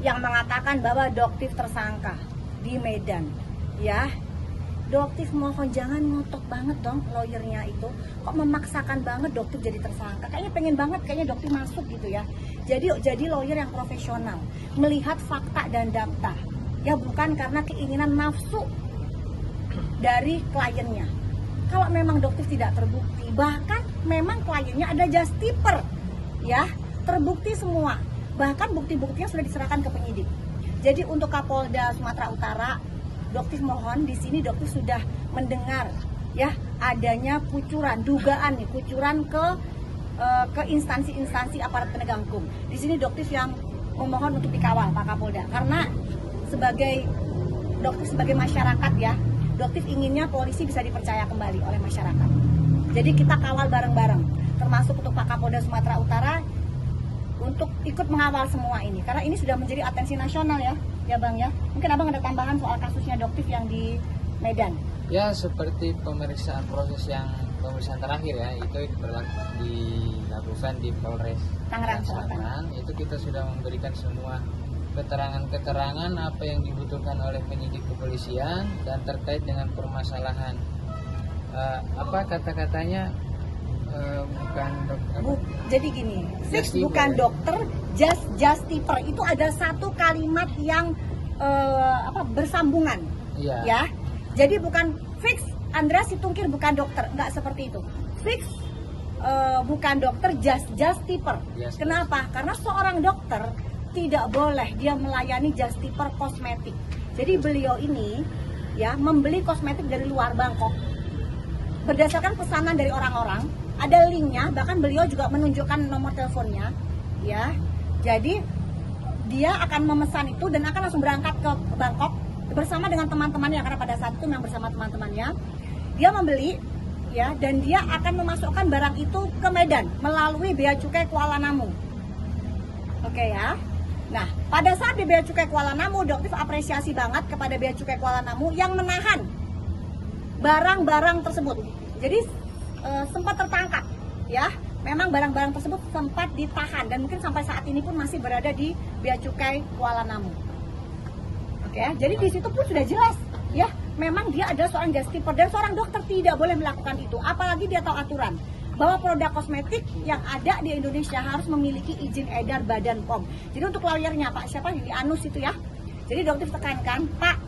yang mengatakan bahwa Doktif tersangka di Medan, ya. Doktif mohon jangan ngotot banget dong lawyernya itu. Kok memaksakan banget Doktif jadi tersangka? Kayaknya pengen banget kayaknya Doktif masuk gitu ya. Jadi lawyer yang profesional, melihat fakta dan data. Ya bukan karena keinginan nafsu dari kliennya. Kalau memang Doktif tidak terbukti, bahkan memang kliennya ada justiper, ya, terbukti semua. Bahkan bukti-buktinya sudah diserahkan ke penyidik. Jadi untuk Kapolda Sumatera Utara, Doktif mohon di sini Doktif sudah mendengar ya adanya kucuran, dugaan nih kucuran ke instansi-instansi aparat penegak hukum. Di sini Doktif yang memohon untuk dikawal Pak Kapolda, karena Doktif sebagai masyarakat ya, Doktif inginnya polisi bisa dipercaya kembali oleh masyarakat. Jadi kita kawal bareng-bareng, termasuk untuk Pak Kapolda Sumatera Utara untuk ikut mengawal semua ini, karena ini sudah menjadi atensi nasional ya Bang ya. Mungkin Abang ada tambahan soal kasusnya Doktif yang di Medan? Ya seperti pemeriksaan pemeriksaan terakhir ya, itu dilakukan di Polres Tangerang Selatan. Itu kita sudah memberikan semua keterangan-keterangan apa yang dibutuhkan oleh penyidik kepolisian dan terkait dengan permasalahan kata-katanya bukan dokter. Jadi gini, fix bukan dokter, justiper itu ada satu kalimat yang bersambungan, ya. Jadi bukan fix Andreas Situngkir bukan dokter, nggak seperti itu. Fix bukan dokter, justiper. Kenapa? Karena seorang dokter tidak boleh dia melayani justiper kosmetik. Jadi beliau ini ya membeli kosmetik dari luar Bangkok berdasarkan pesanan dari orang-orang. Ada linknya, bahkan beliau juga menunjukkan nomor teleponnya, ya. Jadi dia akan memesan itu dan akan langsung berangkat ke Bangkok bersama dengan teman-temannya, karena pada saat itu memang bersama teman-temannya. Dia membeli, ya, dan dia akan memasukkan barang itu ke Medan melalui Bea Cukai Kuala Namu. Oke ya. Nah, pada saat di Bea Cukai Kuala Namu, Doktif apresiasi banget kepada Bea Cukai Kuala Namu yang menahan barang-barang tersebut. Jadi sempat tertangkap, ya. Memang barang-barang tersebut sempat ditahan dan mungkin sampai saat ini pun masih berada di Bea Cukai Kuala Namu. Oke, jadi di situ pun sudah jelas, ya. Memang dia adalah seorang justiper dan seorang dokter tidak boleh melakukan itu. Apalagi dia tahu aturan bahwa produk kosmetik yang ada di Indonesia harus memiliki izin edar Badan POM. Jadi untuk lawyernya Pak siapa di Anus itu ya. Jadi Doktif tekankan, Pak,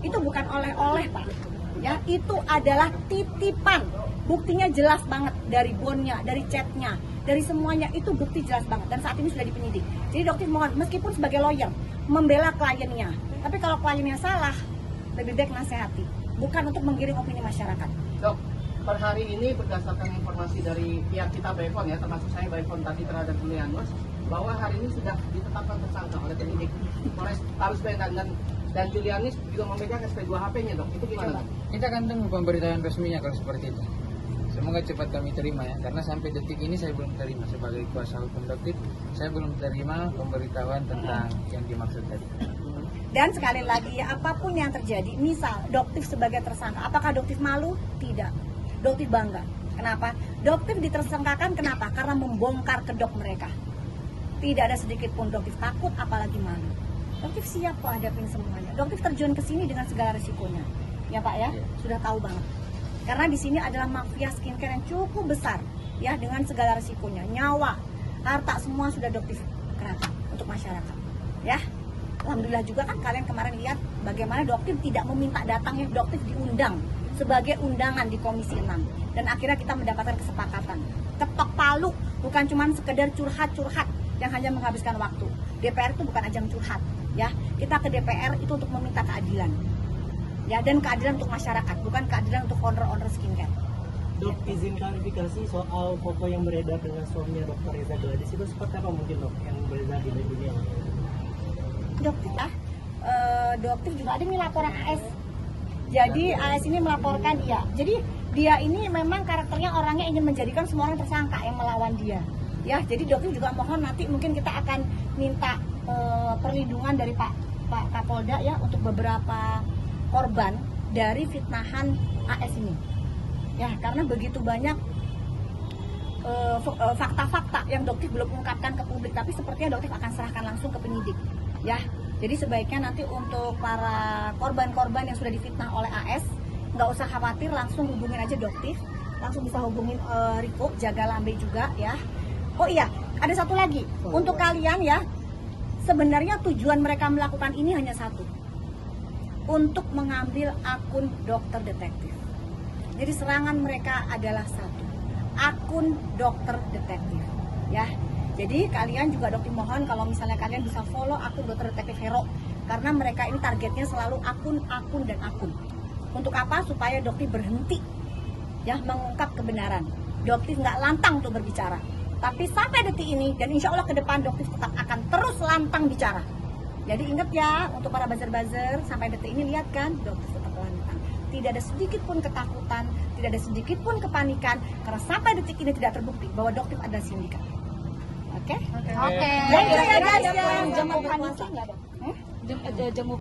itu bukan oleh-oleh Pak. Ya, itu adalah titipan. Buktinya jelas banget dari bondnya, dari chatnya, dari semuanya itu bukti jelas banget dan saat ini sudah dipenyidik. Jadi Doktif mohon meskipun sebagai lawyer membela kliennya, tapi kalau kliennya salah lebih baik nasihati, bukan untuk menggiring opini masyarakat. Dok, per hari ini berdasarkan informasi dari pihak kita Baifon ya, termasuk saya Baifon tadi terhadap Julianus, bahwa hari ini sudah ditetapkan tersangka oleh penyidik Polres Talus Medan dan Julianus juga memegang SP2 HP-nya dok. Itu gimana? Kita akan tunggu pemberitaan resminya kalau seperti itu. Semoga cepat kami terima ya, karena sampai detik ini saya belum terima sebagai kuasa hukum Doktif, saya belum terima pemberitahuan tentang yang dimaksud tadi. Dan sekali lagi ya, apapun yang terjadi, misal Doktif sebagai tersangka, apakah Doktif malu? Tidak. Doktif bangga. Kenapa? Doktif ditersangkakan kenapa? Karena membongkar kedok mereka. Tidak ada sedikit pun Doktif takut, apalagi malu. Doktif siap kok hadapin semuanya. Doktif terjun ke sini dengan segala risikonya. Ya Pak ya, sudah tahu banget. Karena di sini adalah mafia skincare yang cukup besar, ya, dengan segala risikonya, nyawa, harta semua sudah Doktif kerahkan untuk masyarakat, ya. Alhamdulillah juga kan kalian kemarin lihat bagaimana Doktif tidak meminta datangnya, Doktif diundang sebagai undangan di Komisi 6 dan akhirnya kita mendapatkan kesepakatan. Ketok palu, bukan cuma sekedar curhat-curhat yang hanya menghabiskan waktu. DPR itu bukan ajang curhat, ya. Kita ke DPR itu untuk meminta keadilan. Ya, dan keadilan untuk masyarakat, bukan keadilan untuk owner-owner skincare. Dok, izin klarifikasi soal foto yang beredar dengan suaminya Dr. Reza Gladys itu seperti apa mungkin dok yang beredar di dunia? Dokter juga ada nih laporan AS. Jadi AS ini melaporkan dia. Jadi dia ini memang karakternya orangnya ingin menjadikan semua orang tersangka yang melawan dia. Ya, jadi Dokter juga mohon nanti mungkin kita akan minta perlindungan dari Pak Kapolda ya untuk beberapa korban dari fitnahan AS ini, ya, karena begitu banyak fakta-fakta yang Doktif belum ungkapkan ke publik, tapi sepertinya Doktif akan serahkan langsung ke penyidik. ya. Jadi sebaiknya nanti untuk para korban-korban yang sudah difitnah oleh AS, nggak usah khawatir, langsung hubungin aja Doktif, langsung bisa hubungin Riko, jaga lambe juga ya. Oh iya, ada satu lagi untuk kalian ya. Sebenarnya tujuan mereka melakukan ini hanya satu, untuk mengambil akun dokter detektif. Jadi serangan mereka adalah satu, akun dokter detektif ya. Jadi kalian juga Doktif mohon kalau misalnya kalian bisa follow akun dokter detektif Hero, karena mereka ini targetnya selalu akun. Untuk apa? Supaya Doktif berhenti ya mengungkap kebenaran. Doktif nggak lantang tuh berbicara, tapi sampai detik ini dan insya Allah ke depan Doktif tetap akan terus lantang bicara. Jadi ingat ya, untuk para buzzer-buzzer, sampai detik ini lihat kan, Doktif tetap lantang. Tidak ada sedikit pun ketakutan, tidak ada sedikit pun kepanikan, karena sampai detik ini tidak terbukti bahwa Doktif adalah sindikat. Oke? Oke. Ya itu ya guys ya. Jam paniknya nggak ada? Jam